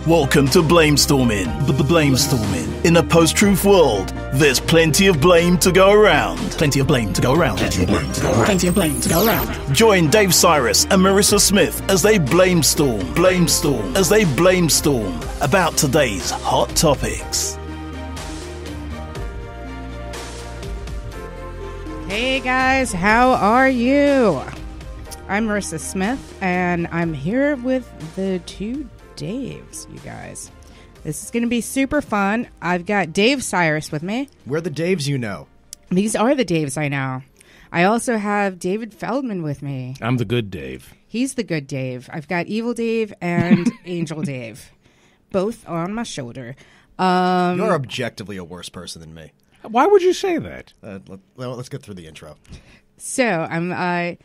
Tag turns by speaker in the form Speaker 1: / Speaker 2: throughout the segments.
Speaker 1: Welcome to Blamestorming. Blamestorming. In a post-truth world, there's plenty of blame to go around. Plenty of blame to go around. Plenty of blame to go around. Join Dave Sirus and Maryssa Smith as they blamestorm about today's hot topics.
Speaker 2: Hey guys, how are you? I'm Maryssa Smith, and I'm here with the two Daves, you guys. This is going to be super fun. I've got Dave Sirus with me.
Speaker 3: We're the Daves you know.
Speaker 2: These are the Daves I know. I also have David Feldman with me.
Speaker 4: I'm the good Dave.
Speaker 2: He's the good Dave. I've got Evil Dave and Angel Dave, both on my shoulder.
Speaker 3: You're objectively a worse person than me.
Speaker 4: Why would you say that?
Speaker 3: Let's get through the intro.
Speaker 2: So, I'm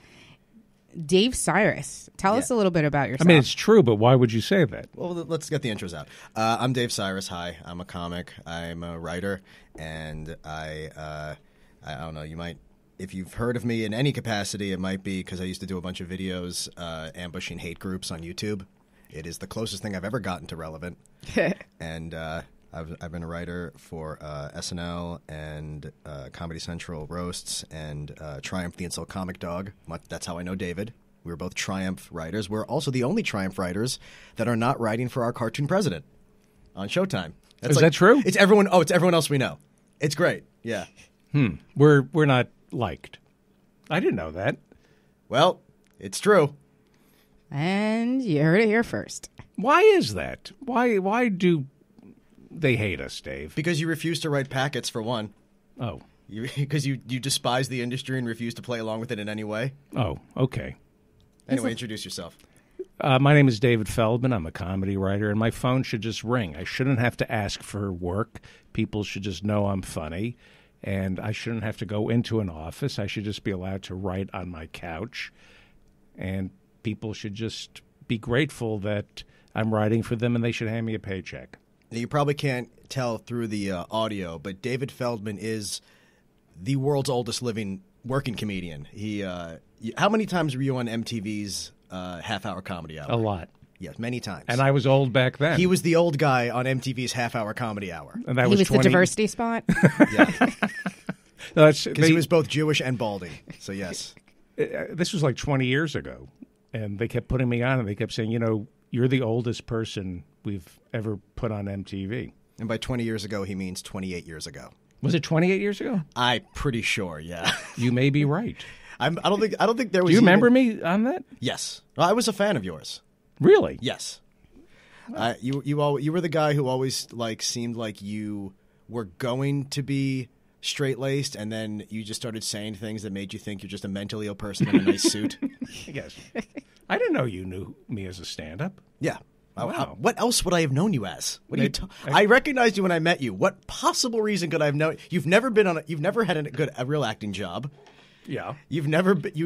Speaker 2: Dave Sirus. Tell us a little bit about yourself.
Speaker 4: I mean, it's true, but why would you say that?
Speaker 3: Well, let's get the intros out. I'm Dave Sirus. Hi, I'm a comic. I'm a writer, and I don't know. You might, if you've heard of me in any capacity, it might be because I used to do a bunch of videos ambushing hate groups on YouTube. It is the closest thing I've ever gotten to relevant, and I've been a writer for SNL and Comedy Central roasts and Triumph the Insult Comic Dog. That's how I know David. We were both Triumph writers. We're also the only Triumph writers that are not writing for our cartoon president on Showtime.
Speaker 4: Is that true?
Speaker 3: It's everyone. Oh, it's everyone else we know. It's great. Yeah.
Speaker 4: We're not liked. I didn't know that.
Speaker 3: Well, it's true.
Speaker 2: And you heard it here first.
Speaker 4: Why is that? Why do they hate us, Dave?
Speaker 3: Because you refuse to write packets, for one.
Speaker 4: Oh.
Speaker 3: Because you despise the industry and refuse to play along with it in any way.
Speaker 4: Oh, okay.
Speaker 3: Anyway, introduce yourself.
Speaker 4: My name is David Feldman. I'm a comedy writer, and my phone should just ring. I shouldn't have to ask for work. People should just know I'm funny, and I shouldn't have to go into an office. I should just be allowed to write on my couch, and people should just be grateful that I'm writing for them, and they should hand me a paycheck.
Speaker 3: Now, you probably can't tell through the audio, but David Feldman is the world's oldest living working comedian. How many times were you on MTV's half-hour comedy hour?
Speaker 4: A lot.
Speaker 3: Yes, many times.
Speaker 4: And I was old back then.
Speaker 3: He was the old guy on MTV's half-hour comedy hour.
Speaker 4: And that
Speaker 2: He was
Speaker 4: 20...
Speaker 2: the diversity spot?
Speaker 3: Yeah.
Speaker 4: Because
Speaker 3: he was both Jewish and balding, so yes.
Speaker 4: This was like 20 years ago, and they kept putting me on, and they kept saying, you're the oldest person we've ever put on MTV.
Speaker 3: And by 20 years ago, he means 28 years ago.
Speaker 4: Was it 28 years ago?
Speaker 3: I'm pretty sure, yeah.
Speaker 4: You may be right.
Speaker 3: I don't think there was.
Speaker 4: Do you remember me on that?
Speaker 3: Yes. Well, I was a fan of yours.
Speaker 4: Really?
Speaker 3: Yes. You were the guy who always seemed like you were going to be straight-laced, and then you just started saying things that made you think you're just a mentally ill person in a nice suit.
Speaker 4: Yes. I didn't know you knew me as a stand-up.
Speaker 3: Yeah.
Speaker 4: Wow.
Speaker 3: What else would I have known you as? I recognized you when I met you. What possible reason could I have known? You've never had a real acting job.
Speaker 4: Yeah.
Speaker 3: You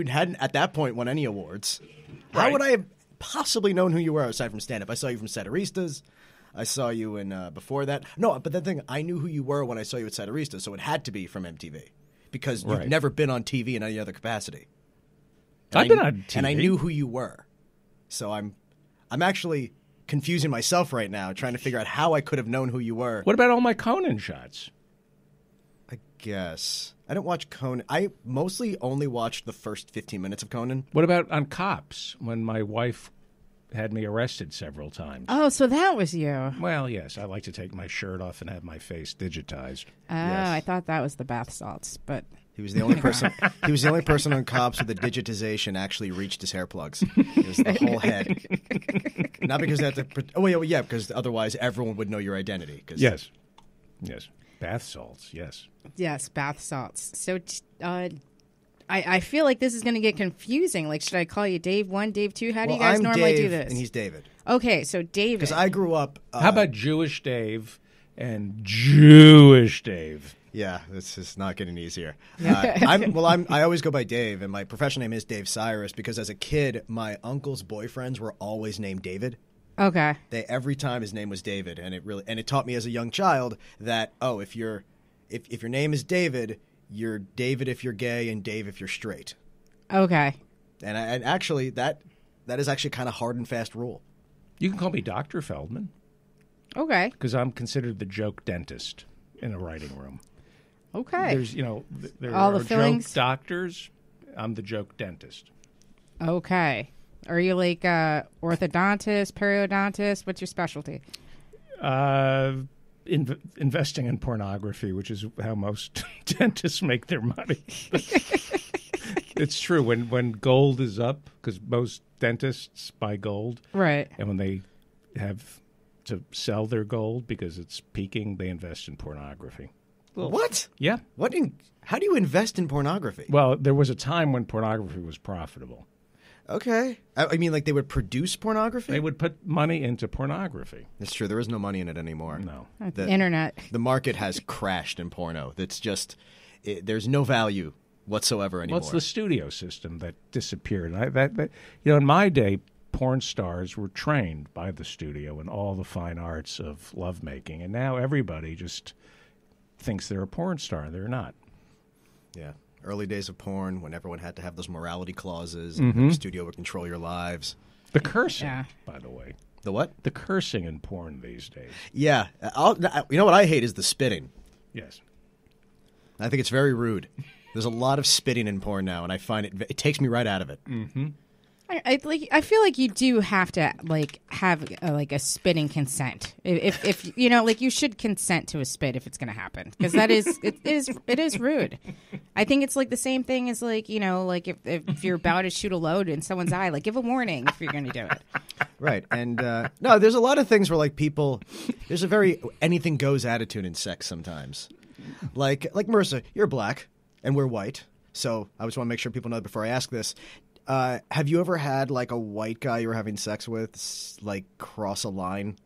Speaker 3: hadn't at that point won any awards.
Speaker 4: Right.
Speaker 3: How would I have possibly known who you were aside from stand-up? I saw you from Satiristas. I saw you in before that. No, but the thing, I knew who you were when I saw you at Satiristas, so it had to be from MTV because you've never been on TV in any other capacity.
Speaker 4: I've been on TV.
Speaker 3: And I knew who you were. So I'm actually confusing myself right now, trying to figure out how I could have known who you were.
Speaker 4: What about all my Conan shots?
Speaker 3: I guess. I didn't watch Conan. I mostly only watched the first 15 minutes of Conan.
Speaker 4: What about on Cops, when my wife had me arrested several times?
Speaker 2: Oh, so that was you.
Speaker 4: Well, yes. I like to take my shirt off and have my face digitized.
Speaker 2: Oh,
Speaker 3: Yes.
Speaker 2: I thought that was the bath salts, but...
Speaker 3: He was the only person. He was the only person on Cops where the digitization actually reached his hair plugs. It was the whole head. Not because they had to. Oh yeah, because otherwise everyone would know your identity.
Speaker 4: Yes. Bath salts. Yes.
Speaker 2: Yes, bath salts. So I feel like this is going to get confusing. Like, should I call you Dave 1, Dave 2? How do you guys
Speaker 3: I'm
Speaker 2: normally
Speaker 3: Dave,
Speaker 2: do this?
Speaker 3: And he's David.
Speaker 2: Okay, so David.
Speaker 3: Because I grew up.
Speaker 4: How about Jewish Dave and Jewish Dave?
Speaker 3: Yeah, this is not getting easier. I always go by Dave, and my professional name is Dave Sirus because as a kid, my uncle's boyfriends were always named David.
Speaker 2: Okay.
Speaker 3: Every time his name was David, and it taught me as a young child that if your name is David, you're David if you're gay and Dave if you're straight.
Speaker 2: Okay.
Speaker 3: And actually that is actually kind of hard and fast rule.
Speaker 4: You can call me Dr. Feldman.
Speaker 2: Okay.
Speaker 4: because I'm considered the joke dentist in a writing room.
Speaker 2: Okay.
Speaker 4: There's, there
Speaker 2: All
Speaker 4: are
Speaker 2: the fillings?
Speaker 4: joke doctors. I'm the joke dentist.
Speaker 2: Okay. Are you like orthodontist, periodontist? What's your specialty?
Speaker 4: Investing in pornography, which is how most dentists make their money. It's true. When gold is up, because most dentists buy gold.
Speaker 2: Right.
Speaker 4: And when they have to sell their gold because it's peaking, they invest in pornography.
Speaker 3: What?
Speaker 4: Yeah.
Speaker 3: How do you invest in pornography?
Speaker 4: Well, there was a time when pornography was profitable.
Speaker 3: Okay. I mean, like they would produce pornography?
Speaker 4: They would put money into pornography.
Speaker 3: That's true. There is no money in it anymore.
Speaker 4: No.
Speaker 2: Internet.
Speaker 3: The market has crashed in porno. It's just, there's no value whatsoever anymore.
Speaker 4: Well, it's the studio system that disappeared. In my day, porn stars were trained by the studio in all the fine arts of lovemaking, and now everybody just thinks they're a porn star. They're not.
Speaker 3: Yeah. Early days of porn, when everyone had to have those morality clauses, and the studio would control your lives.
Speaker 4: The cursing,
Speaker 2: Yeah.
Speaker 4: by the way.
Speaker 3: The what?
Speaker 4: The cursing in porn these days.
Speaker 3: Yeah. You know what I hate is the spitting.
Speaker 4: Yes.
Speaker 3: I think it's very rude. There's a lot of spitting in porn now, and I find it takes me right out of it.
Speaker 4: Mm-hmm.
Speaker 2: I feel like you do have to have a spitting consent. If you should consent to a spit if it's going to happen, because it is rude. I think it's like the same thing as if you're about to shoot a load in someone's eye, give a warning if you're going to do it.
Speaker 3: Right. And no, there's a lot of things where there's a very anything goes attitude in sex sometimes. Like Maryssa, you're black and we're white, so I just want to make sure people know before I ask this. Have you ever had a white guy you were having sex with cross a line?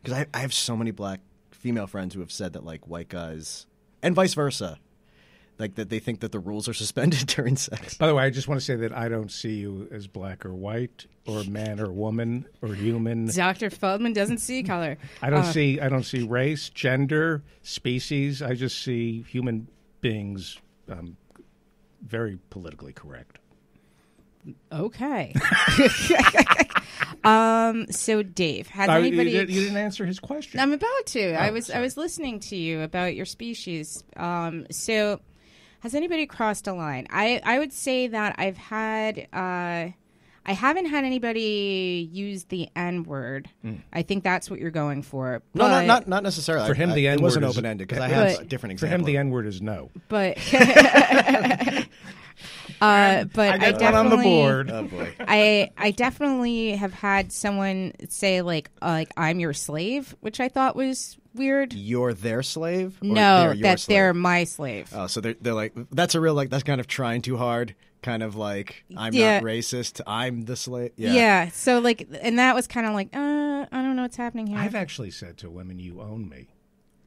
Speaker 3: Because I have so many black female friends who have said that white guys, and vice versa, that they think that the rules are suspended during sex.
Speaker 4: By the way, I just want to say that I don't see you as black or white or man or woman or human.
Speaker 2: Dr. Feldman doesn't see color.
Speaker 4: I don't see race, gender, species. I just see human beings. Very politically correct.
Speaker 2: Okay. So Dave, has anybody?
Speaker 4: You didn't answer his question.
Speaker 2: I'm about to.
Speaker 4: Oh,
Speaker 2: I was listening to you about your species. So has anybody crossed a line? I would say that I've had. I haven't had anybody use the N-word. I think that's what you're going for.
Speaker 3: No,
Speaker 2: But,
Speaker 3: not necessarily.
Speaker 4: For him, the N-word
Speaker 3: it wasn't
Speaker 4: is-
Speaker 3: open-ended because I have a different
Speaker 4: For
Speaker 3: example.
Speaker 4: him, the N-word is no.
Speaker 2: But I
Speaker 4: got
Speaker 2: definitely
Speaker 4: one on the board.
Speaker 3: Oh boy.
Speaker 2: I definitely have had someone say I'm your slave, which I thought was weird.
Speaker 3: You're their slave? Or
Speaker 2: No,
Speaker 3: they're your
Speaker 2: that
Speaker 3: slave?
Speaker 2: they're my slave.
Speaker 3: Oh, so they're like, that's a real, that's kind of trying too hard. Kind of I'm
Speaker 2: Yeah.
Speaker 3: not racist. I'm the slave.
Speaker 2: Yeah. So and that was kind of I don't know what's happening here.
Speaker 4: I've actually said to women, "You own me."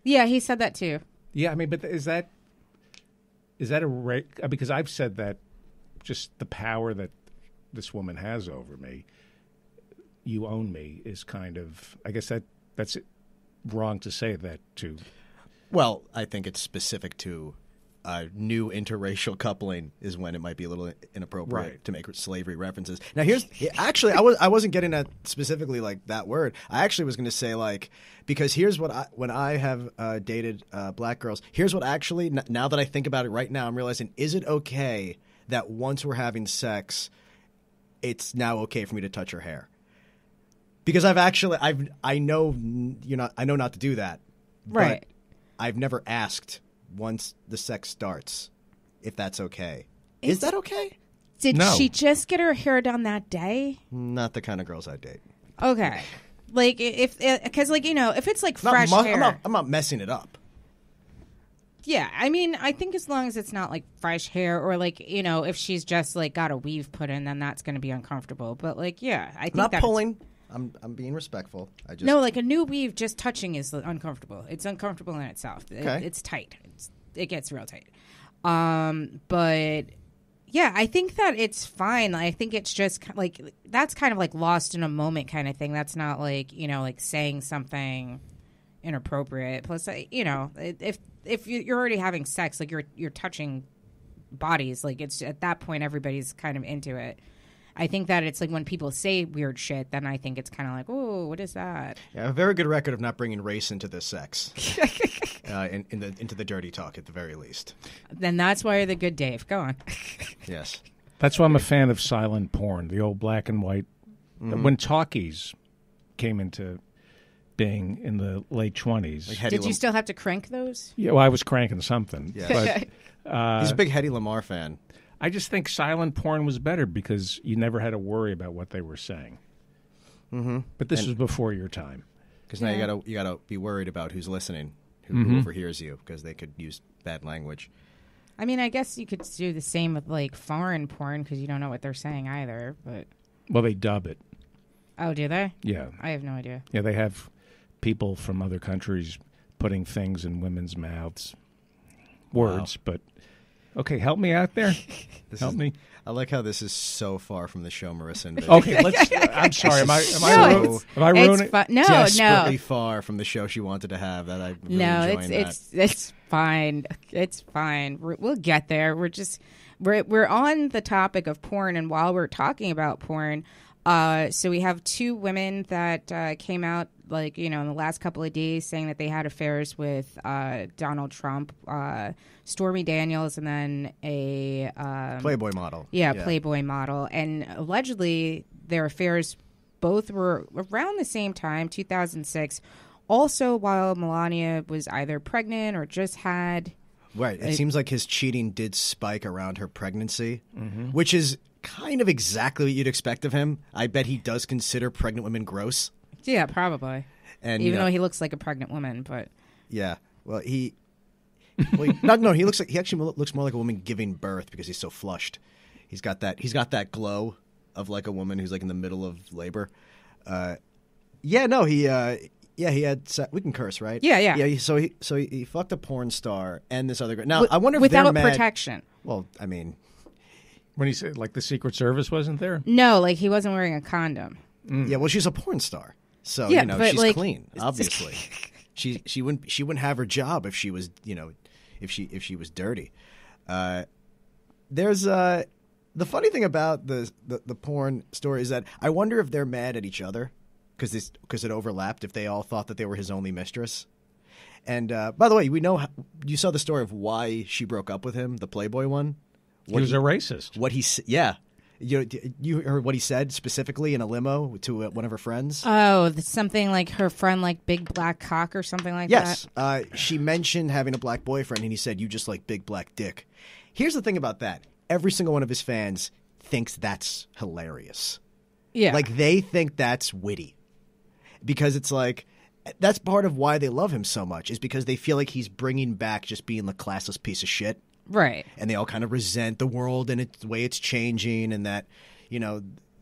Speaker 2: Yeah, he said that too.
Speaker 4: Yeah, I mean, but is that a because I've said that just the power that this woman has over me, you own me, is kind of, I guess that's wrong to say that to.
Speaker 3: Well, I think it's specific to new interracial coupling is when it might be a little inappropriate
Speaker 4: Right.
Speaker 3: to make slavery references. Now, actually, I wasn't getting at specifically that word. I actually was going to say because here's what when I have dated black girls, here's what actually, now that I think about it right now, I'm realizing, is it okay that once we're having sex, it's now okay for me to touch her hair? Because I know not to do that.
Speaker 2: Right.
Speaker 3: But I've never asked once the sex starts if that's okay. Is that okay?
Speaker 2: Did
Speaker 4: No.
Speaker 2: she just get her hair done that day?
Speaker 3: Not the kind of girls I date.
Speaker 2: Okay. Because if it's fresh hair.
Speaker 3: I'm not messing it up.
Speaker 2: Yeah, I mean, I think as long as it's not fresh hair or if she's just got a weave put in, then that's going to be uncomfortable. But yeah, I think
Speaker 3: I'm not
Speaker 2: that's-
Speaker 3: pulling. I'm being respectful. I just
Speaker 2: No, a new weave just touching is uncomfortable. It's uncomfortable in itself.
Speaker 3: Okay.
Speaker 2: It's tight. It gets real tight. But yeah, I think that it's fine. I think it's just that's kind of lost in a moment kind of thing. That's not saying something inappropriate. Plus, if you're already having sex, you're touching bodies. It's at that point everybody's kind of into it. I think that it's like when people say weird shit, then I think it's kind of like, oh, what is that?
Speaker 3: Yeah, a very good record of not bringing race into this sex, into the dirty talk at the very least.
Speaker 2: Then that's why you're the good Dave. Go on.
Speaker 3: Yes.
Speaker 4: That's why I'm a fan of silent porn, the old black and white. When talkies came into being in the late 20s.
Speaker 3: Like
Speaker 2: Did you still have to crank those?
Speaker 4: Yeah, well, I was cranking something.
Speaker 3: Yes.
Speaker 4: But,
Speaker 3: he's a big Hedy Lamarr fan.
Speaker 4: I just think silent porn was better because you never had to worry about what they were saying. Mm-hmm. But this was before your time.
Speaker 3: Because now you gotta be worried about who's listening, who overhears you, because they could use bad language.
Speaker 2: I mean, I guess you could do the same with like foreign porn because you don't know what they're saying either. But
Speaker 4: well, they dub it.
Speaker 2: Oh, do they?
Speaker 4: Yeah.
Speaker 2: I have no idea.
Speaker 4: Yeah, they have people from other countries putting things in women's mouths. Words, but... Okay, help me out there. Help me.
Speaker 3: I like how this is so far from the show, Maryssa and Vic.
Speaker 4: Okay, let's... I'm sorry, am I ruining it?
Speaker 2: No,
Speaker 3: desperately far from the show she wanted to have. That I'm really enjoying that.
Speaker 2: It's fine. It's fine. We'll get there. We're on the topic of porn, and while we're talking about porn... so we have two women that came out, like, in the last couple of days saying that they had affairs with Donald Trump, Stormy Daniels, and then a...
Speaker 3: Playboy model.
Speaker 2: Yeah, Playboy model. And allegedly, their affairs both were around the same time, 2006, also while Melania was either pregnant or just had...
Speaker 3: Right. It seems like his cheating did spike around her pregnancy, which is... kind of exactly what you'd expect of him. I bet he does consider pregnant women gross.
Speaker 2: Yeah, probably.
Speaker 3: And
Speaker 2: even though he looks like a pregnant woman, but
Speaker 3: yeah, well, he actually looks more like a woman giving birth because he's so flushed. He's got that glow of like a woman who's like in the middle of labor. He had. We can curse, right?
Speaker 2: Yeah.
Speaker 3: So he fucked a porn star and this other girl. Now I wonder if
Speaker 2: without
Speaker 3: they're mad.
Speaker 2: protection.
Speaker 3: Well, I mean.
Speaker 4: When he said, like, the Secret Service wasn't there?
Speaker 2: No, like, he wasn't wearing a condom.
Speaker 3: Yeah, well, she's a porn star, so she's like, clean. Obviously, she wouldn't have her job if she was if she was dirty. There's the funny thing about the porn story is that I wonder if they're mad at each other because it overlapped. If they all thought that they were his only mistress. And by the way, we know you saw the story of why she broke up with him, the Playboy one.
Speaker 4: He was a racist.
Speaker 3: You heard what he said specifically in a limo to one of her friends?
Speaker 2: Oh, something like her friend, like Big Black Cock or something like that?
Speaker 3: Yes. She mentioned having a black boyfriend, and he said, you just like big black dick. Here's the thing about that. Every single one of his fans thinks that's hilarious.
Speaker 2: Yeah.
Speaker 3: Like, they think that's witty. Because it's like, that's part of why they love him so much, is because they feel like he's bringing back just being the classless piece of shit.
Speaker 2: Right.
Speaker 3: And they all kind of resent the world and the way it's changing, and that,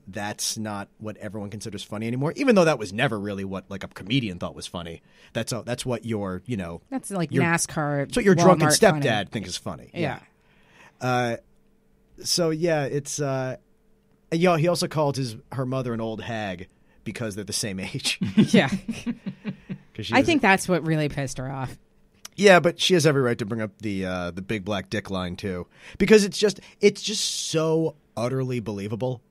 Speaker 3: that's not what everyone considers funny anymore, even though that was never really what like a comedian thought was funny. That's what your,
Speaker 2: That's like NASCAR.
Speaker 3: That's what your drunken
Speaker 2: Walmart
Speaker 3: stepdad
Speaker 2: funny.
Speaker 3: thinks is funny.
Speaker 2: Yeah.
Speaker 3: So yeah, it's he also called her mother an old hag because they're the same age.
Speaker 2: Yeah. I think that's what really pissed her off.
Speaker 3: Yeah, but she has every right to bring up the big black dick line too, because it's just so utterly believable.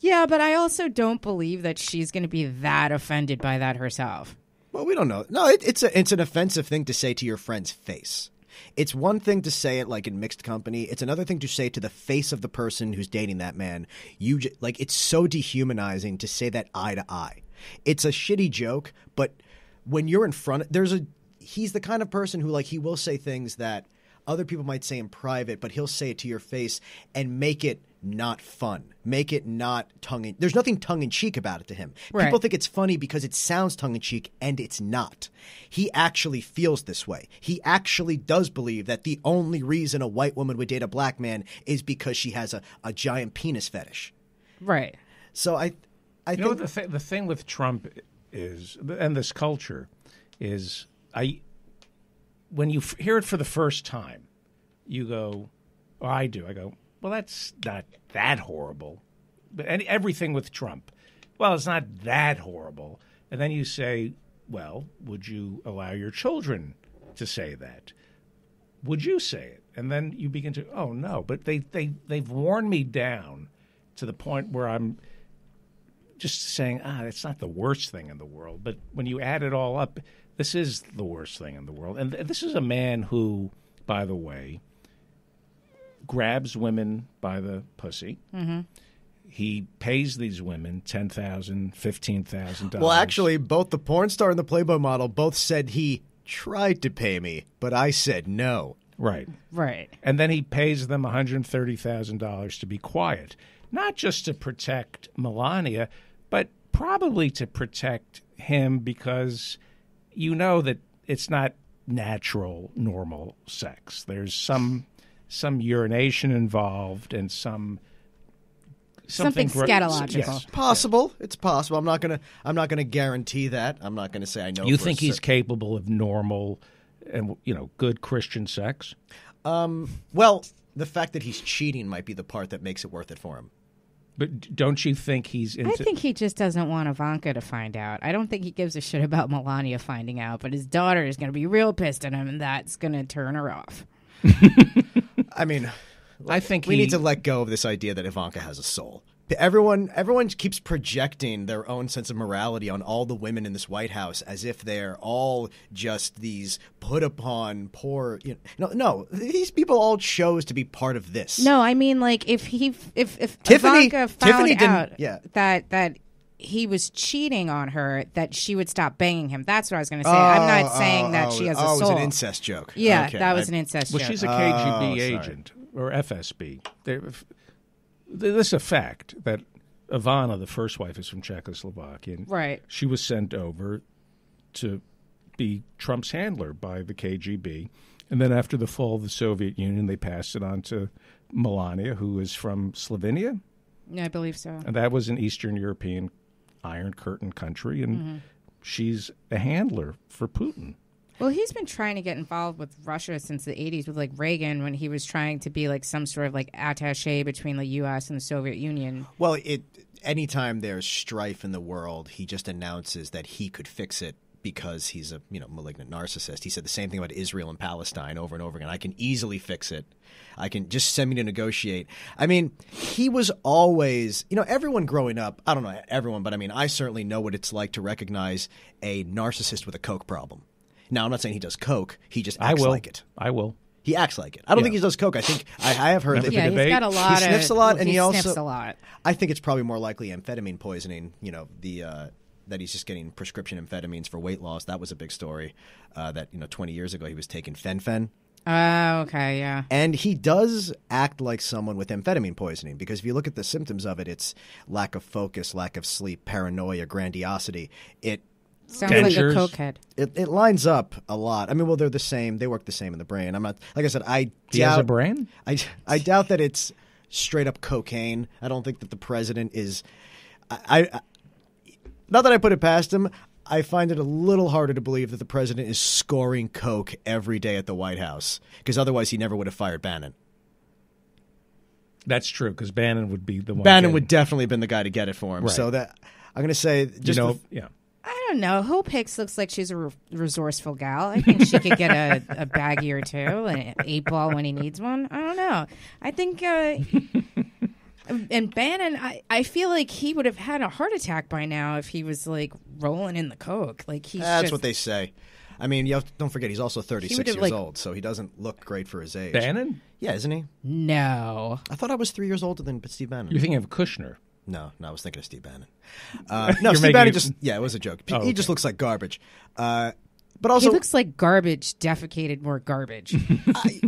Speaker 2: Yeah, but I also don't believe that she's going to be that offended by that herself.
Speaker 3: Well, we don't know. No, it's an offensive thing to say to your friend's face. It's one thing to say it like in mixed company. It's another thing to say to the face of the person who's dating that man. It's so dehumanizing to say that eye to eye. It's a shitty joke, but when you're in front, he's the kind of person who, like, he will say things that other people might say in private, but he'll say it to your face and make it not fun. Make it not there's nothing tongue-in-cheek about it to him.
Speaker 2: Right.
Speaker 3: People think it's funny because it sounds tongue-in-cheek, and it's not. He actually feels this way. He actually does believe that the only reason a white woman would date a black man is because she has a giant penis fetish.
Speaker 2: Right.
Speaker 3: So I think
Speaker 4: the thing with Trump is, and this culture is, when you hear it for the first time, you go, or I do, I go, well, that's not that horrible. But everything with Trump, well, it's not that horrible. And then you say, well, would you allow your children to say that? Would you say it? And then you begin to, oh, no. But they've worn me down to the point where I'm just saying, it's not the worst thing in the world. But when you add it all up, this is the worst thing in the world. And this is a man who, by the way, grabs women by the pussy. Mm-hmm. He pays these women $10,000, $15,000.
Speaker 3: Well, actually, both the porn star and the Playboy model both said he tried to pay me, but I said no.
Speaker 4: Right.
Speaker 2: Right.
Speaker 4: And then he pays them $130,000 to be quiet, not just to protect Melania, but probably to protect him because you know that it's not natural, normal sex. There's some urination involved and something
Speaker 2: scatological.
Speaker 4: Yes.
Speaker 3: Possible. It's possible. I'm not gonna guarantee that. I'm not gonna say I know.
Speaker 4: You think he's capable of normal and good Christian sex?
Speaker 3: Well, the fact that he's cheating might be the part that makes it worth it for him.
Speaker 4: But don't you think he's into...
Speaker 2: I think he just doesn't want Ivanka to find out. I don't think he gives a shit about Melania finding out, but his daughter is going to be real pissed at him, and that's going to turn her off.
Speaker 3: I mean,
Speaker 4: I think
Speaker 3: we need to let go of this idea that Ivanka has a soul. Everyone keeps projecting their own sense of morality on all the women in this White House as if they're all just these put upon poor. No, these people all chose to be part of this.
Speaker 2: No, I mean, like if
Speaker 3: Tiffany,
Speaker 2: Ivanka found out
Speaker 3: yeah.
Speaker 2: that he was cheating on her, that she would stop banging him. That's what I was going to say. I'm not saying that she has a soul.
Speaker 3: Oh, it was an incest joke.
Speaker 2: Yeah,
Speaker 3: okay.
Speaker 2: that was an incest joke.
Speaker 4: Well, she's a KGB agent or FSB. This is a fact that Ivana, the first wife, is from Czechoslovakia.
Speaker 2: Right.
Speaker 4: She was sent over to be Trump's handler by the KGB. And then after the fall of the Soviet Union, they passed it on to Melania, who is from Slovenia.
Speaker 2: Yeah, I believe so.
Speaker 4: And that was an Eastern European Iron Curtain country. And she's a handler for Putin.
Speaker 2: Well, he's been trying to get involved with Russia since the 80s with, like, Reagan when he was trying to be, like, some sort of, like, attaché between the U.S. and the Soviet Union.
Speaker 3: Well, anytime there's strife in the world, he just announces that he could fix it because he's a malignant narcissist. He said the same thing about Israel and Palestine over and over again. I can easily fix it. I can just send me to negotiate. I mean, he was always, everyone growing up, I don't know everyone, but I mean, I certainly know what it's like to recognize a narcissist with a coke problem. Now, I'm not saying he does coke. He just acts like it.
Speaker 4: I will.
Speaker 3: He acts like it. I don't think he does coke. I think I have heard that.
Speaker 2: Yeah, he's got a lot.
Speaker 3: He sniffs a lot, and he also
Speaker 2: sniffs a lot.
Speaker 3: I think it's probably more likely amphetamine poisoning. That he's just getting prescription amphetamines for weight loss. That was a big story. 20 years ago he was taking fen-phen.
Speaker 2: Oh, okay, yeah.
Speaker 3: And he does act like someone with amphetamine poisoning because if you look at the symptoms of it, it's lack of focus, lack of sleep, paranoia, grandiosity.
Speaker 2: Sounds like a cokehead.
Speaker 3: It lines up a lot. I mean, well, they're the same. They work the same in the brain. I'm not, like I said,
Speaker 4: He has a brain?
Speaker 3: I doubt that it's straight up cocaine. I don't think that the president is. Not that I put it past him. I find it a little harder to believe that the president is scoring coke every day at the White House because otherwise he never would have fired Bannon.
Speaker 4: That's true because Bannon would be the one.
Speaker 3: Bannon would definitely have been the guy to get it for him.
Speaker 4: Right.
Speaker 3: So that I'm going to say just
Speaker 2: I don't know. Hope Hicks looks like she's a resourceful gal. I think she could get a baggie or two, an 8-ball when he needs one. I don't know. I think, and Bannon, I feel like he would have had a heart attack by now if he was like rolling in the coke. Like
Speaker 3: that's what they say. I mean, don't forget he's also 36 years old, so he doesn't look great for his age.
Speaker 4: Bannon?
Speaker 3: Yeah, isn't he?
Speaker 2: No.
Speaker 3: I thought I was 3 years older than Steve Bannon.
Speaker 4: You're thinking of Kushner.
Speaker 3: No, I was thinking of Steve Bannon. No, Steve Bannon it was a joke. He just looks like garbage. But also,
Speaker 2: he looks like garbage defecated more garbage.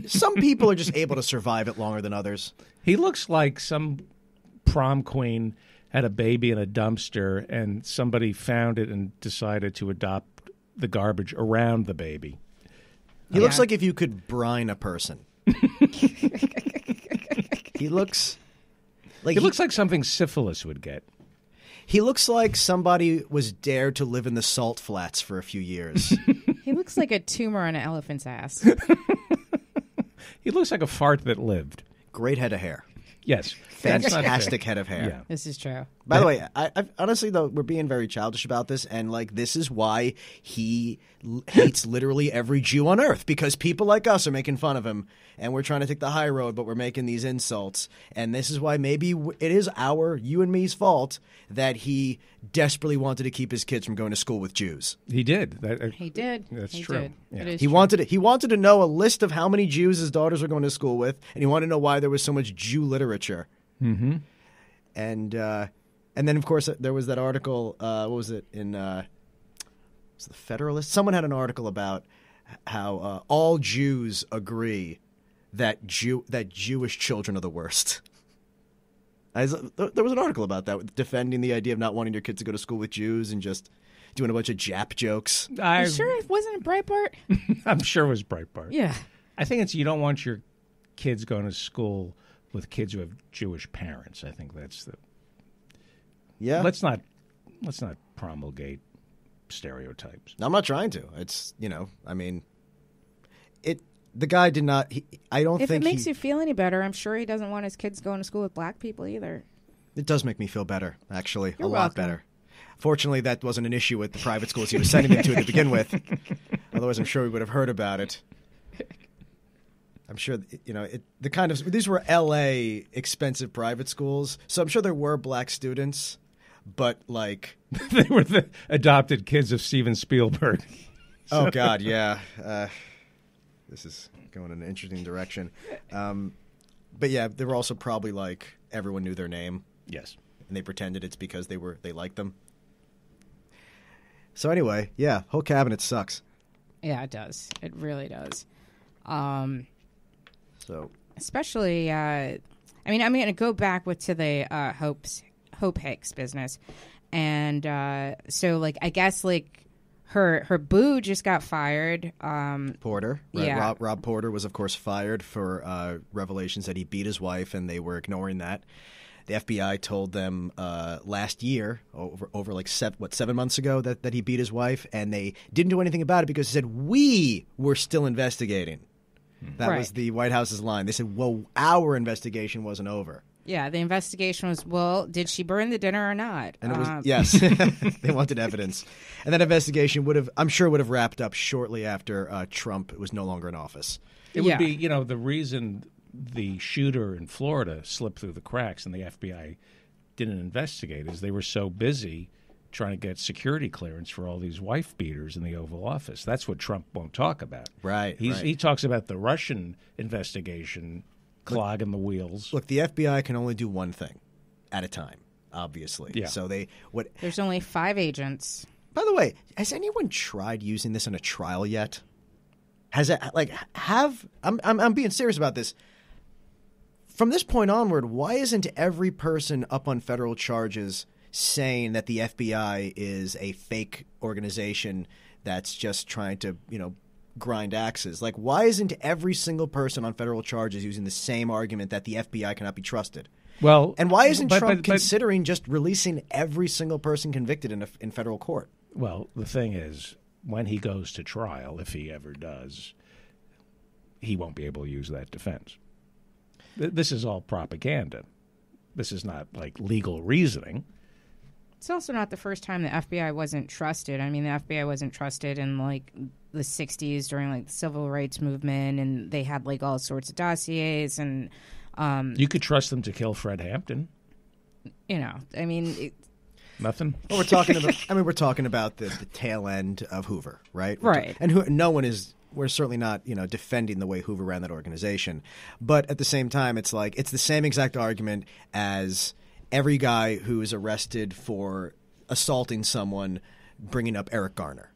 Speaker 3: Some people are just able to survive it longer than others.
Speaker 4: He looks like some prom queen had a baby in a dumpster and somebody found it and decided to adopt the garbage around the baby.
Speaker 3: He looks like if you could brine a person. He looks like something syphilis would get. He looks like somebody was dared to live in the salt flats for a few years.
Speaker 2: He looks like a tumor on an elephant's ass.
Speaker 4: He looks like a fart that lived.
Speaker 3: Great head of hair.
Speaker 4: Yes. That's not
Speaker 3: Fantastic head of hair.
Speaker 4: Yeah.
Speaker 2: This is true.
Speaker 3: By the way, I honestly, though, we're being very childish about this, and like this is why he hates literally every Jew on earth, because people like us are making fun of him, and we're trying to take the high road, but we're making these insults, and this is why maybe it is you and me's fault that he desperately wanted to keep his kids from going to school with Jews.
Speaker 4: He did.
Speaker 2: He did.
Speaker 4: That's
Speaker 2: He
Speaker 4: true.
Speaker 2: did.
Speaker 4: Yeah.
Speaker 2: It is
Speaker 3: He
Speaker 2: true.
Speaker 3: wanted to know a list of how many Jews his daughters were going to school with, and he wanted to know why there was so much Jew literature.
Speaker 4: Mm-hmm.
Speaker 3: And then, of course, there was that article. What was it in? Was it the Federalist? Someone had an article about how all Jews agree that Jewish children are the worst. There was an article about that, defending the idea of not wanting your kids to go to school with Jews and just doing a bunch of Jap jokes.
Speaker 2: You sure it wasn't Breitbart?
Speaker 4: I'm sure it was Breitbart.
Speaker 2: Yeah.
Speaker 4: I think it's you don't want your kids going to school with kids who have Jewish parents. I think that's the.
Speaker 3: Yeah.
Speaker 4: Let's not promulgate stereotypes.
Speaker 3: I'm not trying to. It's I mean, the guy did not. I don't
Speaker 2: If
Speaker 3: think
Speaker 2: it makes you feel any better, I'm sure he doesn't want his kids going to school with black people either.
Speaker 3: It does make me feel better, actually.
Speaker 2: You're
Speaker 3: a lot
Speaker 2: welcome.
Speaker 3: better. Fortunately, that wasn't an issue with the private schools he was sending them to begin with. Otherwise, I'm sure we would have heard about it. I'm sure, these were L.A. expensive private schools, so I'm sure there were black students, but like...
Speaker 4: They were the adopted kids of Steven Spielberg.
Speaker 3: Oh, God, yeah. This is going in an interesting direction. But yeah, they were also probably like, everyone knew their name.
Speaker 4: Yes.
Speaker 3: And they pretended it's because they liked them. So anyway, yeah, whole cabinet sucks.
Speaker 2: Yeah, it does. It really does.
Speaker 3: So
Speaker 2: Especially, I'm going to go back to the Hope Hicks business. And so, like, I guess, like, her boo just got fired.
Speaker 3: Porter, right?
Speaker 2: Yeah.
Speaker 3: Rob Porter was, of course, fired for revelations that he beat his wife, and they were ignoring that. The FBI told them last year, over like 7 months ago, that he beat his wife, and they didn't do anything about it because they said, we were still investigating. That
Speaker 2: Right.
Speaker 3: was the White House's line. They said, well, our investigation wasn't over.
Speaker 2: Yeah, the investigation was, well, did she burn the dinner or not?
Speaker 3: And it was, yes, they wanted evidence. And that investigation would have wrapped up shortly after Trump was no longer in office.
Speaker 4: It
Speaker 2: Yeah.
Speaker 4: would be, the reason the shooter in Florida slipped through the cracks and the FBI didn't investigate is they were so busy trying to get security clearance for all these wife beaters in the Oval Office. That's what Trump won't talk about.
Speaker 3: Right.
Speaker 4: He talks about the Russian investigation clogging the wheels.
Speaker 3: Look, the FBI can only do one thing at a time, obviously.
Speaker 4: Yeah.
Speaker 3: So
Speaker 2: There's only 5 agents.
Speaker 3: By the way, has anyone tried using this in a trial yet? I'm being serious about this. From this point onward, why isn't every person up on federal charges saying that the FBI is a fake organization that's just trying to, grind axes? Like, why isn't every single person on federal charges using the same argument that the FBI cannot be trusted?
Speaker 4: Well,
Speaker 3: And why isn't
Speaker 4: but-
Speaker 3: Trump
Speaker 4: but-
Speaker 3: considering just releasing every single person convicted in federal court?
Speaker 4: Well, the thing is, when he goes to trial, if he ever does, he won't be able to use that defense. This is all propaganda. This is not like legal reasoning.
Speaker 2: It's also not the first time the FBI wasn't trusted. I mean, the FBI wasn't trusted in, like, the 60s during, like, the civil rights movement, and they had, like, all sorts of dossiers, and...
Speaker 4: You could trust them to kill Fred Hampton. Nothing.
Speaker 3: Well, we're talking about. We're talking about the tail end of Hoover, right?
Speaker 2: Right.
Speaker 3: We're certainly not, defending the way Hoover ran that organization, but at the same time, it's like it's the same exact argument as every guy who is arrested for assaulting someone bringing up Eric Garner.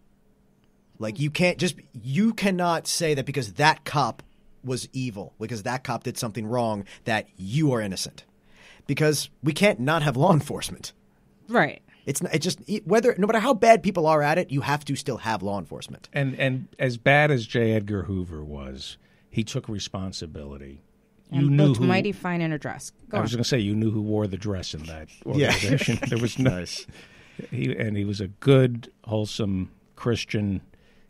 Speaker 3: Like you cannot say that because that cop was evil, because that cop did something wrong, that you are innocent, because we can't not have law enforcement.
Speaker 2: Right.
Speaker 3: No matter how bad people are at it, you have to still have law enforcement.
Speaker 4: And as bad as J. Edgar Hoover was, he took responsibility.
Speaker 2: And looked mighty fine in a dress.
Speaker 4: I was going to say, you knew who wore the dress in that organization. There was
Speaker 3: Nice.
Speaker 4: He was a good, wholesome Christian.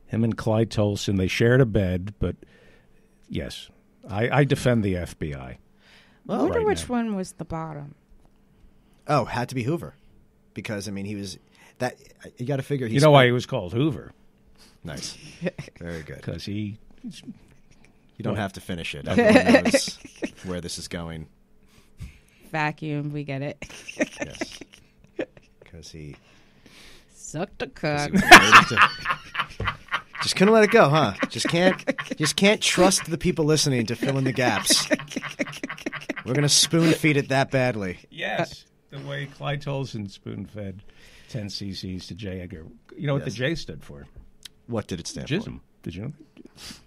Speaker 4: Him and Clyde Tolson, they shared a bed, but yes, I defend the FBI.
Speaker 2: I wonder
Speaker 4: right
Speaker 2: which
Speaker 4: now.
Speaker 2: one was the bottom.
Speaker 3: Oh, had to be Hoover, because I mean he was that. You got to figure.
Speaker 4: You know why he was called Hoover?
Speaker 3: Nice, very good.
Speaker 4: Because he.
Speaker 3: You don't have to finish it. Everyone knows where this is going.
Speaker 2: Vacuum, we get it.
Speaker 3: Yes, because he
Speaker 2: Sucked a cock.
Speaker 3: just couldn't let it go, huh? Just can't trust the people listening to fill in the gaps. We're gonna spoon feed it that badly.
Speaker 4: Yes, the way Clyde Tolson spoon-fed 10 cc's to J. Edgar. You know what the J stood for?
Speaker 3: What did it stand
Speaker 4: Jism. Did you know that?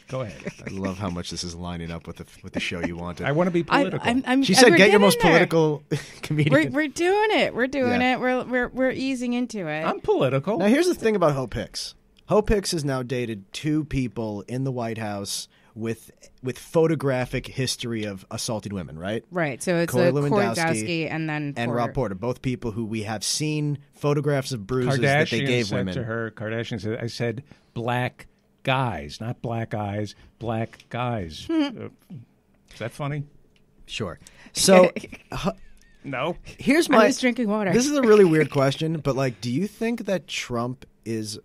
Speaker 4: Go ahead.
Speaker 3: for? I love how much this is lining up with the show you wanted.
Speaker 4: I want to be political.
Speaker 3: She said,
Speaker 2: we're
Speaker 3: "Get your
Speaker 2: getting
Speaker 3: most
Speaker 2: there.
Speaker 3: political comedian."
Speaker 2: We're doing it. We're doing
Speaker 3: Yeah.
Speaker 2: it. We're easing into it.
Speaker 4: I'm political.
Speaker 3: Now, here's the thing about Hope Hicks. Hope Hicks has now dated 2 people in the White House with photographic history of assaulting women, right?
Speaker 2: Right. So it's
Speaker 3: Corey
Speaker 2: Lewandowski and then
Speaker 3: And Rob Porter, both people who we have seen photographs of bruises
Speaker 4: Kardashian
Speaker 3: that they gave
Speaker 4: said
Speaker 3: women.
Speaker 4: to her, Kardashian said, I said black guys, not black eyes, black guys. Is that funny?
Speaker 3: Sure. So
Speaker 4: No.
Speaker 3: here's
Speaker 2: I'm
Speaker 3: my.
Speaker 2: just drinking water.
Speaker 3: This is a really weird question, but like, do you think that Trump is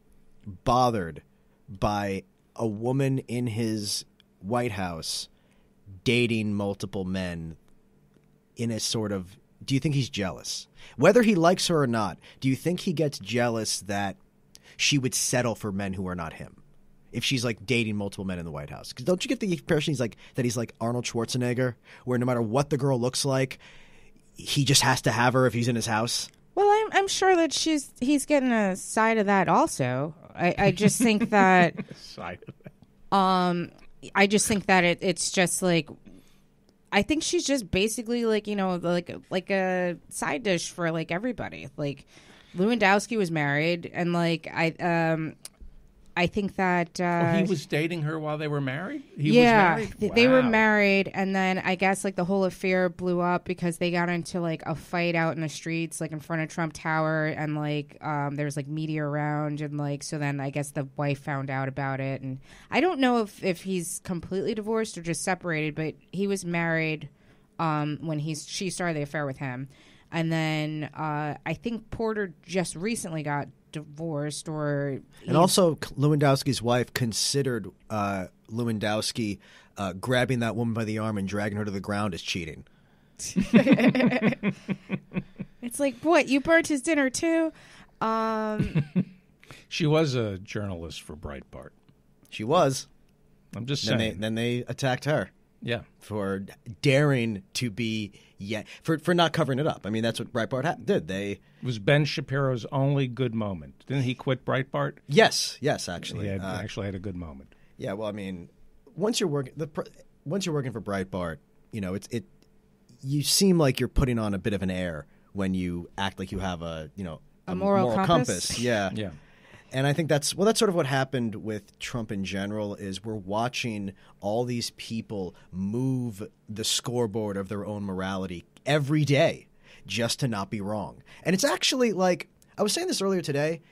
Speaker 3: bothered by a woman in his White House dating multiple men in a sort of, do you think he's jealous? Whether he likes her or not, do you think he gets jealous that she would settle for men who are not him? If she's like dating multiple men in the White House? Because don't you get the impression he's like Arnold Schwarzenegger, where no matter what the girl looks like, he just has to have her if he's in his house?
Speaker 2: Well, I'm sure that he's getting a side of that also. I just think that
Speaker 4: Side of it.
Speaker 2: I just think that it's just like, I think she's just basically like, you know, like a side dish for like everybody. Like Lewandowski was married, and like I think that
Speaker 4: He was dating her while they were married? He was
Speaker 2: yeah,
Speaker 4: married?
Speaker 2: they were
Speaker 4: Wow.
Speaker 2: married, and then I guess like the whole affair blew up because they got into like a fight out in the streets, like in front of Trump Tower, and like there was like media around, and like so then I guess the wife found out about it, and I don't know if he's completely divorced or just separated, but he was married when she started the affair with him, and then I think Porter just recently got divorced,
Speaker 3: And also, Lewandowski's wife considered Lewandowski grabbing that woman by the arm and dragging her to the ground as cheating.
Speaker 2: it's like, what, you burnt his dinner too?
Speaker 4: She was a journalist for Breitbart.
Speaker 3: She was.
Speaker 4: I'm just
Speaker 3: Then
Speaker 4: saying.
Speaker 3: they attacked her
Speaker 4: Yeah.
Speaker 3: for daring to be for not covering it up. I mean, that's what Breitbart did. They
Speaker 4: It was Ben Shapiro's only good moment. Didn't he quit Breitbart?
Speaker 3: yes, actually,
Speaker 4: He actually had a good moment.
Speaker 3: yeah. Well, I mean, once you're working for Breitbart, you know, you seem like you're putting on a bit of an air when you act like you have a
Speaker 2: moral compass.
Speaker 3: Yeah.
Speaker 4: Yeah.
Speaker 3: And I think that's sort of what happened with Trump in general is we're watching all these people move the scoreboard of their own morality every day just to not be wrong. And it's actually like, I was saying this earlier today,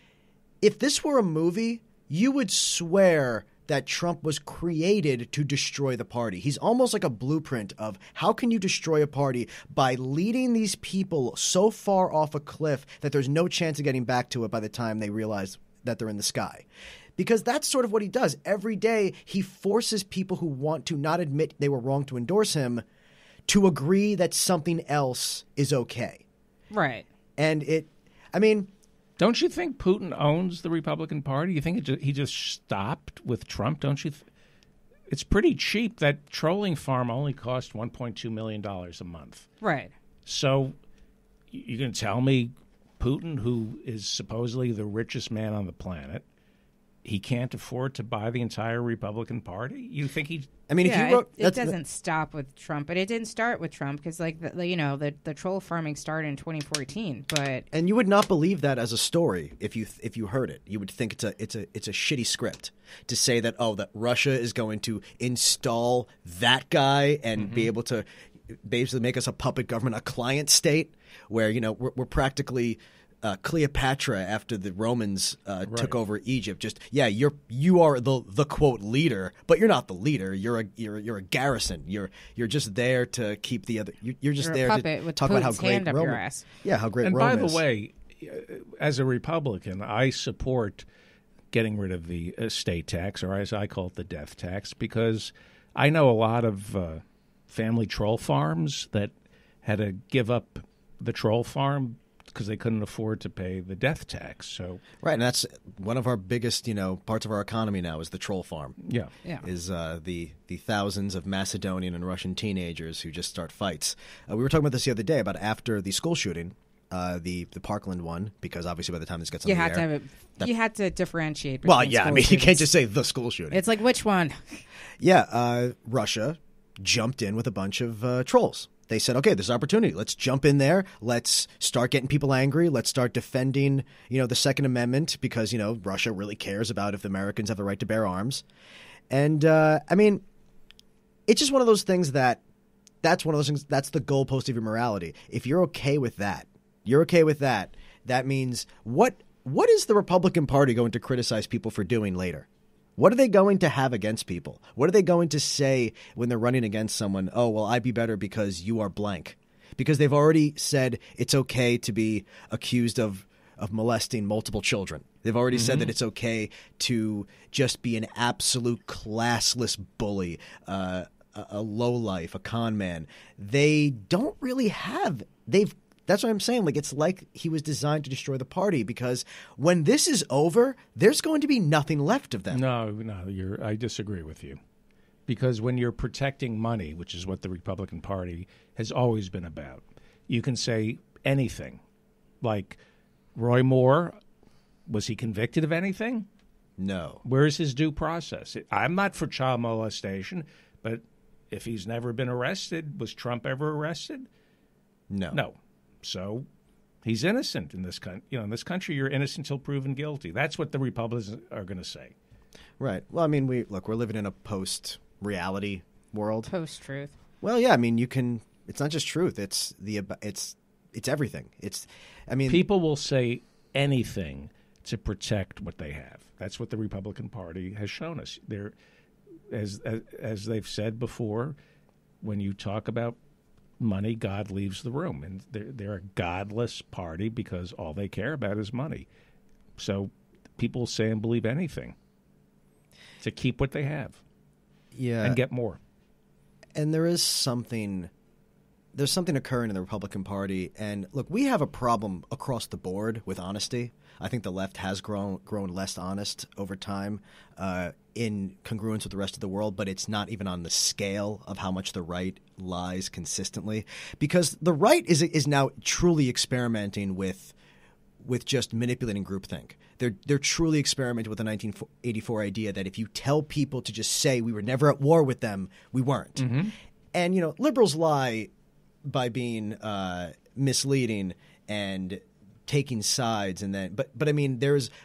Speaker 3: if this were a movie, you would swear that Trump was created to destroy the party. He's almost like a blueprint of how can you destroy a party by leading these people so far off a cliff that there's no chance of getting back to it by the time they realize that they're in the sky. Because that's sort of what he does. Every day, he forces people who want to not admit they were wrong to endorse him to agree that something else is okay.
Speaker 2: Right.
Speaker 3: And
Speaker 4: Don't you think Putin owns the Republican Party? You think he just stopped with Trump? Don't you? It's pretty cheap. That trolling farm only cost $1.2 million a month.
Speaker 2: Right.
Speaker 4: So you can tell me Putin, who is supposedly the richest man on the planet, he can't afford to buy the entire Republican Party? You think he...
Speaker 3: if you wrote...
Speaker 2: it doesn't stop with Trump, but it didn't start with Trump because, like, the troll farming started in 2014. But
Speaker 3: And you would not believe that as a story if you heard it. You would think it's a shitty script to say that that Russia is going to install that guy and be able to basically make us a puppet government, a client state where we're practically Cleopatra after the Romans took over Egypt. Just you are the quote leader, but you're not the leader. You're a garrison. You're just there to keep the other. You're just there to talk about how great Rome is. Yeah, how great Rome is.
Speaker 4: And by the way, as a Republican, I support getting rid of the estate tax, or as I call it, the death tax, because I know a lot of family troll farms that had to give up the troll farm because they couldn't afford to pay the death tax. So
Speaker 3: right, and that's one of our biggest, parts of our economy now is the troll farm.
Speaker 4: Yeah.
Speaker 3: Is the thousands of Macedonian and Russian teenagers who just start fights. We were talking about this the other day about after the school shooting. The Parkland one, because obviously by the time this gets on the air...
Speaker 2: You had to differentiate between
Speaker 3: Well, yeah, I mean, you can't just say the school shooting.
Speaker 2: It's like, which one?
Speaker 3: Yeah, Russia jumped in with a bunch of trolls. They said, okay, this is opportunity. Let's jump in there. Let's start getting people angry. Let's start defending, the Second Amendment because, Russia really cares about if the Americans have the right to bear arms. And, I mean, it's just one of those things that's one of those things, that's the goalpost of your morality. If you're okay with that, that means what is the Republican Party going to criticize people for doing later? What are they going to have against people? What are they going to say when they're running against someone? Oh, well, I'd be better because you are blank. Because they've already said it's okay to be accused of molesting multiple children. They've already said that it's okay to just be an absolute classless bully, a lowlife, a con man. They don't really have – that's what I'm saying. Like, it's like he was designed to destroy the party because when this is over, there's going to be nothing left of them.
Speaker 4: No, I disagree with you. Because when you're protecting money, which is what the Republican Party has always been about, you can say anything. Like Roy Moore, was he convicted of anything?
Speaker 3: No.
Speaker 4: Where's his due process? I'm not for child molestation, but if he's never been arrested, was Trump ever arrested? No. So he's innocent in this country. In this country, you're innocent until proven guilty. That's what the Republicans are going to say.
Speaker 3: Right. Well, I mean, we're living in a post-reality world.
Speaker 2: Post-truth.
Speaker 3: Well, yeah. I mean, it's not just truth. It's everything.
Speaker 4: People will say anything to protect what they have. That's what the Republican Party has shown us. They're, as they've said before, when you talk about money, God leaves the room. And they're a godless party because all they care about is money. So people say and believe anything to keep what they have.
Speaker 3: Yeah.
Speaker 4: And get more.
Speaker 3: And there's something occurring in the Republican Party. And look, we have a problem across the board with honesty. I think the left has grown less honest over time in congruence with the rest of the world, but it's not even on the scale of how much the right lies consistently. Because the right is now truly experimenting with just manipulating groupthink. They're truly experimenting with the 1984 idea that if you tell people to just say we were never at war with them, we weren't. Mm-hmm. And, liberals lie by being misleading and taking sides, and then but I mean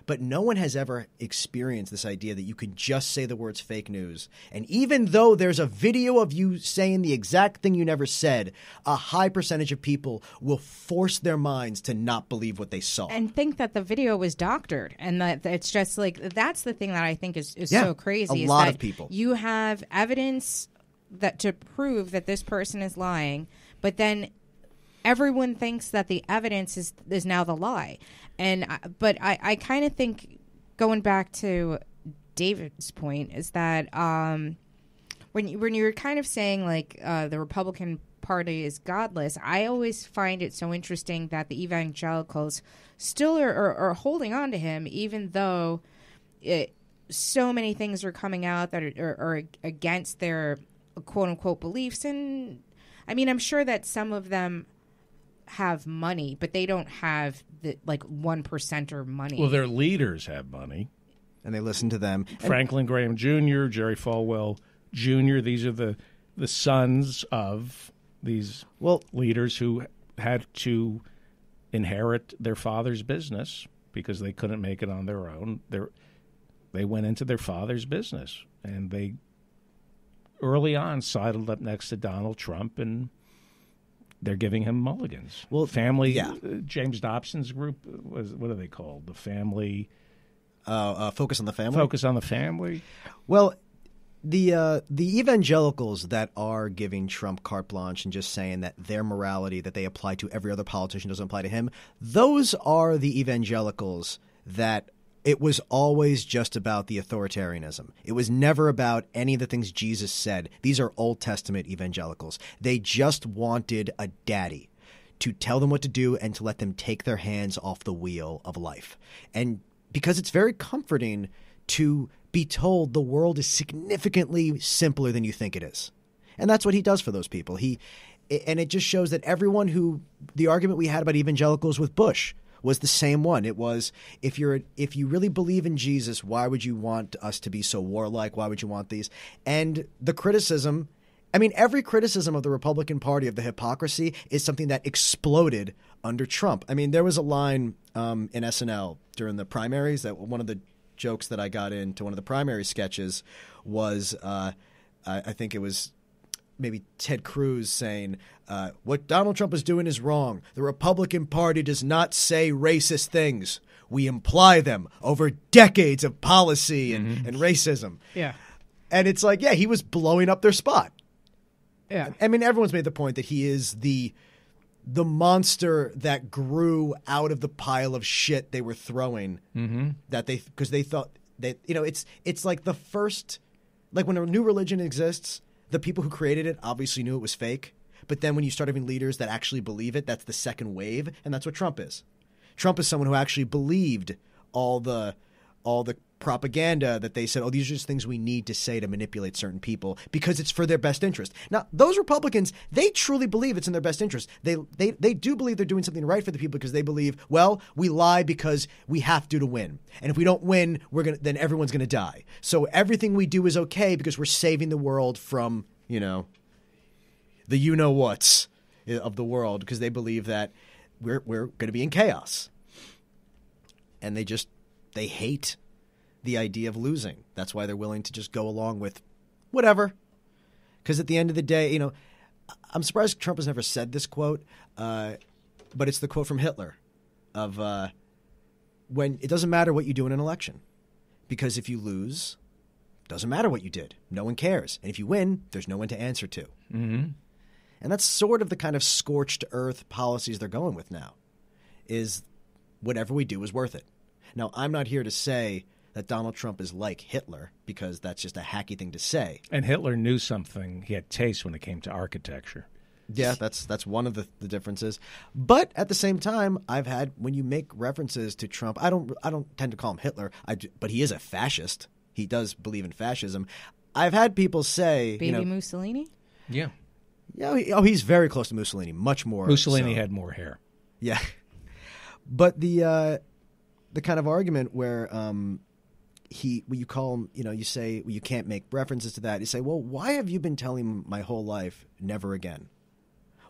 Speaker 3: but no one has ever experienced this idea that you can just say the words fake news, and even though there's a video of you saying the exact thing you never said, a high percentage of people will force their minds to not believe what they saw
Speaker 2: and think that the video was doctored, and that it's just like that's the thing that I think is so crazy.
Speaker 3: A lot of people.
Speaker 2: You have evidence that to prove that this person is lying, but then everyone thinks that the evidence is now the lie. But I kind of think, going back to David's point, is that when you're kind of saying like the Republican Party is godless, I always find it so interesting that the evangelicals still are holding on to him, even though so many things are coming out that are against their quote unquote beliefs. And I mean, I'm sure that some of them have money, but they don't have the 1%er money.
Speaker 4: Well, their leaders have money,
Speaker 3: and they listen to them.
Speaker 4: Franklin Graham Jr., Jerry Falwell Jr. These are the sons of these leaders who had to inherit their father's business because they couldn't make it on their own. They went into their father's business, and they early on sidled up next to Donald Trump, and they're giving him mulligans.
Speaker 3: Well,
Speaker 4: family.
Speaker 3: yeah.
Speaker 4: James Dobson's group was, what are they called? The family.
Speaker 3: Focus on the Family.
Speaker 4: Focus on the Family.
Speaker 3: Well, the evangelicals that are giving Trump carte blanche and just saying that their morality that they apply to every other politician doesn't apply to him, those are the evangelicals that it was always just about the authoritarianism. It was never about any of the things Jesus said. These are Old Testament evangelicals. They just wanted a daddy to tell them what to do and to let them take their hands off the wheel of life. And because it's very comforting to be told the world is significantly simpler than you think it is. And that's what he does for those people. And it just shows that everyone who – the argument we had about evangelicals with Bush was the same one. It was if you really believe in Jesus, why would you want us to be so warlike? Why would you want these? And the criticism – I mean, every criticism of the Republican Party of the hypocrisy is something that exploded under Trump. I mean, there was a line in SNL during the primaries that one of the jokes that I got into one of the primary sketches was I think it was maybe Ted Cruz saying what Donald Trump is doing is wrong. The Republican Party does not say racist things. We imply them over decades of policy and racism.
Speaker 2: Yeah.
Speaker 3: And it's like, yeah, he was blowing up their spot.
Speaker 2: Yeah.
Speaker 3: I mean, everyone's made the point that he is the monster that grew out of the pile of shit they were throwing. That because they thought that, you know, it's like the first, like when a new religion exists, the people who created it obviously knew it was fake. But then when you start having leaders that actually believe it, that's the second wave, and that's what Trump is. Trump is someone who actually believed all the propaganda that they said, oh, these are just things we need to say to manipulate certain people because it's for their best interest. Now, those Republicans, they truly believe it's in their best interest. They do believe they're doing something right for the people because they believe, well, we lie because we have to win. And if we don't win, then everyone's going to die. So everything we do is okay because we're saving the world from, you know, the you-know-whats of the world because they believe that we're going to be in chaos. And they hate the idea of losing. That's why they're willing to just go along with whatever. Because at the end of the day, you know, I'm surprised Trump has never said this quote, but it's the quote from Hitler of when it doesn't matter what you do in an election. Because if you lose, it doesn't matter what you did. No one cares. And if you win, there's no one to answer to. And that's sort of the kind of scorched earth policies they're going with now, is whatever we do is worth it. Now, I'm not here to say that Donald Trump is like Hitler, because that's just a hacky thing to say.
Speaker 4: And Hitler knew something. He had taste when it came to architecture.
Speaker 3: Yeah, that's one of the differences. But at the same time, I've had, when you make references to Trump, I don't tend to call him Hitler, but he is a fascist. He does believe in fascism. I've had people say,
Speaker 2: Baby Mussolini?
Speaker 4: Yeah.
Speaker 3: Yeah, he's very close to Mussolini, much more.
Speaker 4: Mussolini had more hair.
Speaker 3: Yeah. But the kind of argument where you call him, you say, well, you can't make references to that. You say, well, why have you been telling my whole life never again?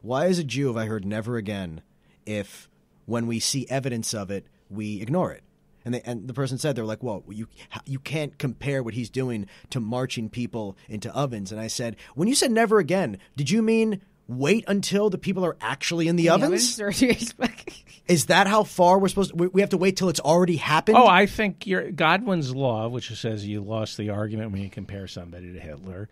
Speaker 3: Why as a Jew have I heard never again if when we see evidence of it, we ignore it? And the person said, they're like, well, you can't compare what he's doing to marching people into ovens. And I said, when you said never again, did you mean wait until the people are actually in the ovens? Is that how far we're supposed to? We have to wait till it's already happened?
Speaker 4: Oh, I think Godwin's law, which says you lost the argument when you compare somebody to Hitler,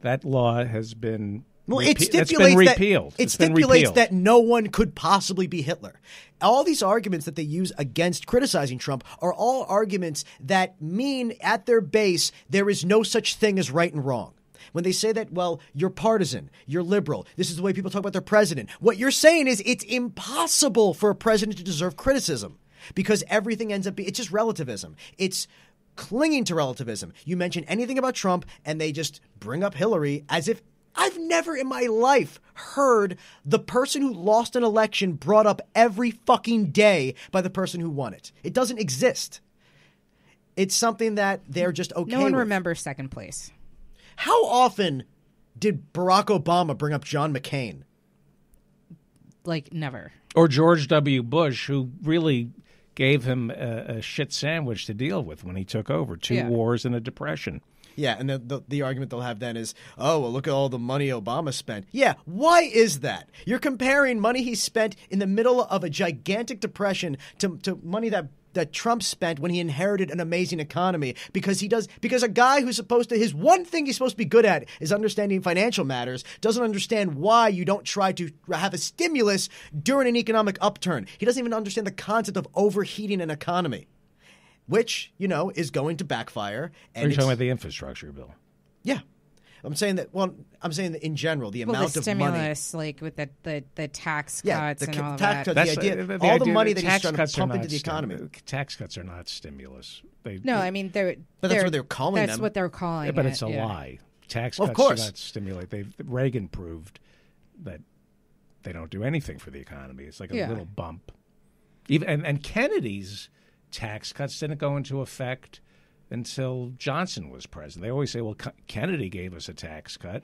Speaker 4: that law has been
Speaker 3: it stipulates
Speaker 4: repealed.
Speaker 3: It stipulates that no one could possibly be Hitler. All these arguments that they use against criticizing Trump are all arguments that mean at their base there is no such thing as right and wrong. When they say that, well, you're partisan, you're liberal, this is the way people talk about their president, what you're saying is it's impossible for a president to deserve criticism because everything ends up being – it's just relativism. It's clinging to relativism. You mention anything about Trump and they just bring up Hillary as if – I've never in my life heard the person who lost an election brought up every fucking day by the person who won it. It doesn't exist. It's something that they're just okay with.
Speaker 2: No one remembers second place.
Speaker 3: How often did Barack Obama bring up John McCain?
Speaker 2: Like, never.
Speaker 4: Or George W. Bush, who really gave him a shit sandwich to deal with when he took over. Two wars and a depression.
Speaker 3: Yeah, and the argument they'll have then is, oh, well, look at all the money Obama spent. Yeah, why is that? You're comparing money he spent in the middle of a gigantic depression to money that Trump spent when he inherited an amazing economy because a guy who's his one thing he's supposed to be good at is understanding financial matters doesn't understand why you don't try to have a stimulus during an economic upturn. He doesn't even understand the concept of overheating an economy, which, is going to backfire. And
Speaker 4: Are you talking about the infrastructure bill?
Speaker 3: Yeah. I'm saying that in general, the amount
Speaker 2: the
Speaker 3: of money.
Speaker 2: Stimulus, like with the tax cuts and all of
Speaker 3: tax
Speaker 2: that.
Speaker 3: cuts, all the money that he's trying to pump into the economy.
Speaker 4: Tax cuts are not stimulus.
Speaker 2: I mean,
Speaker 3: but that's what they're calling them.
Speaker 2: That's what they're calling
Speaker 4: but
Speaker 2: it.
Speaker 4: It's a lie. Tax
Speaker 3: of
Speaker 4: cuts
Speaker 3: course.
Speaker 4: do not stimulate. Reagan proved that they don't do anything for the economy. It's like a little bump. And Kennedy's tax cuts didn't go into effect until Johnson was president. They always say, well, Kennedy gave us a tax cut.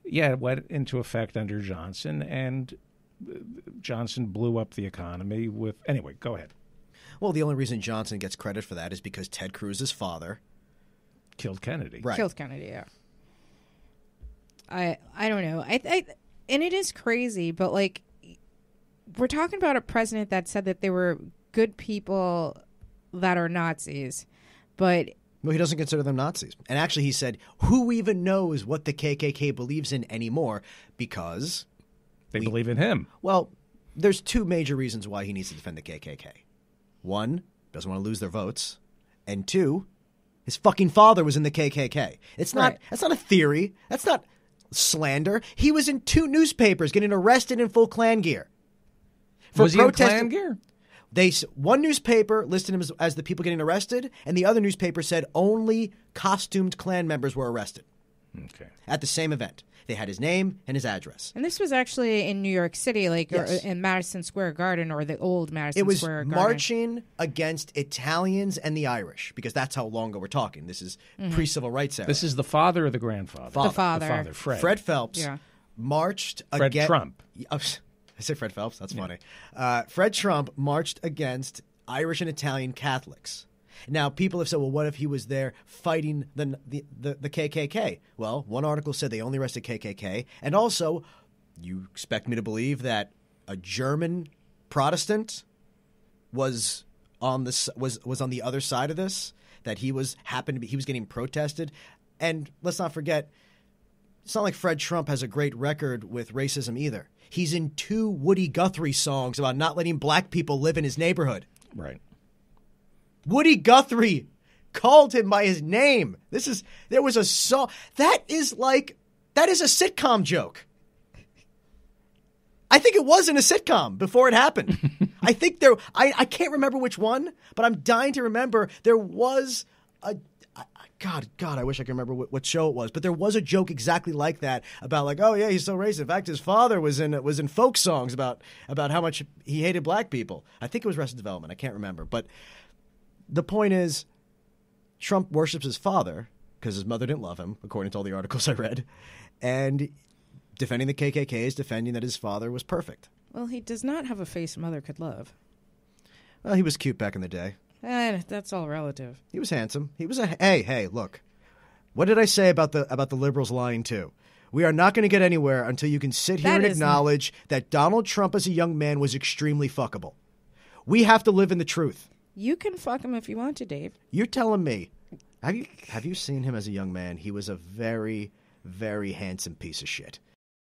Speaker 4: Yeah, it went into effect under Johnson, and Johnson blew up the economy with... Anyway, go ahead.
Speaker 3: Well, the only reason Johnson gets credit for that is because Ted Cruz's father...
Speaker 4: killed Kennedy.
Speaker 3: Right.
Speaker 2: Killed Kennedy, yeah. I don't know. And it is crazy, but, like, we're talking about a president that said that there were good people that are Nazis, but...
Speaker 3: Well, he doesn't consider them Nazis. And actually, he said, who even knows what the KKK believes in anymore? Because...
Speaker 4: They believe in him.
Speaker 3: Well, there's two major reasons why he needs to defend the KKK. One, doesn't want to lose their votes. And two, his fucking father was in the KKK. It's not. Right. That's not a theory. That's not slander. He was in 2 newspapers getting arrested in full Klan gear.
Speaker 4: Was he in Klan gear?
Speaker 3: One newspaper listed him as the people getting arrested, and the other newspaper said only costumed Klan members were arrested.
Speaker 4: Okay.
Speaker 3: At the same event. They had his name and his address.
Speaker 2: And this was actually in New York City, like yes. Or in Madison Square Garden, or the old Madison Square Garden.
Speaker 3: It was marching against Italians and the Irish, because that's how long ago we're talking. This is pre-civil rights era.
Speaker 4: This is the father or the grandfather?
Speaker 2: The father.
Speaker 4: The father, Fred.
Speaker 3: Fred Phelps marched
Speaker 4: against... Fred Trump.
Speaker 3: I said Fred Phelps. That's funny. Fred Trump marched against Irish and Italian Catholics. Now, people have said, well, what if he was there fighting the KKK? Well, one article said they only arrested KKK. And also, you expect me to believe that a German Protestant was on the other side of this, that he was getting protested. And let's not forget, it's not like Fred Trump has a great record with racism either. He's in 2 Woody Guthrie songs about not letting black people live in his neighborhood.
Speaker 4: Right.
Speaker 3: Woody Guthrie called him by his name. There was a song that is a sitcom joke. I think it was in a sitcom before it happened. I think I can't remember which one, but I'm dying to remember there was a God, I wish I could remember what show it was, but there was a joke exactly like that about like, oh yeah, he's so racist. In fact, his father was in folk songs about how much he hated black people. I think it was Arrested Development. I can't remember, but the point is, Trump worships his father because his mother didn't love him, according to all the articles I read, and defending the KKK is defending that his father was perfect.
Speaker 2: Well, he does not have a face a mother could love.
Speaker 3: Well, he was cute back in the day.
Speaker 2: That's all relative.
Speaker 3: He was handsome. He was hey, look. What did I say about the liberals lying too? We are not going to get anywhere until you can sit here and acknowledge that Donald Trump as a young man was extremely fuckable. We have to live in the truth.
Speaker 2: You can fuck him if you want to, Dave.
Speaker 3: You're telling me. Have you seen him as a young man? He was a very, very handsome piece of shit.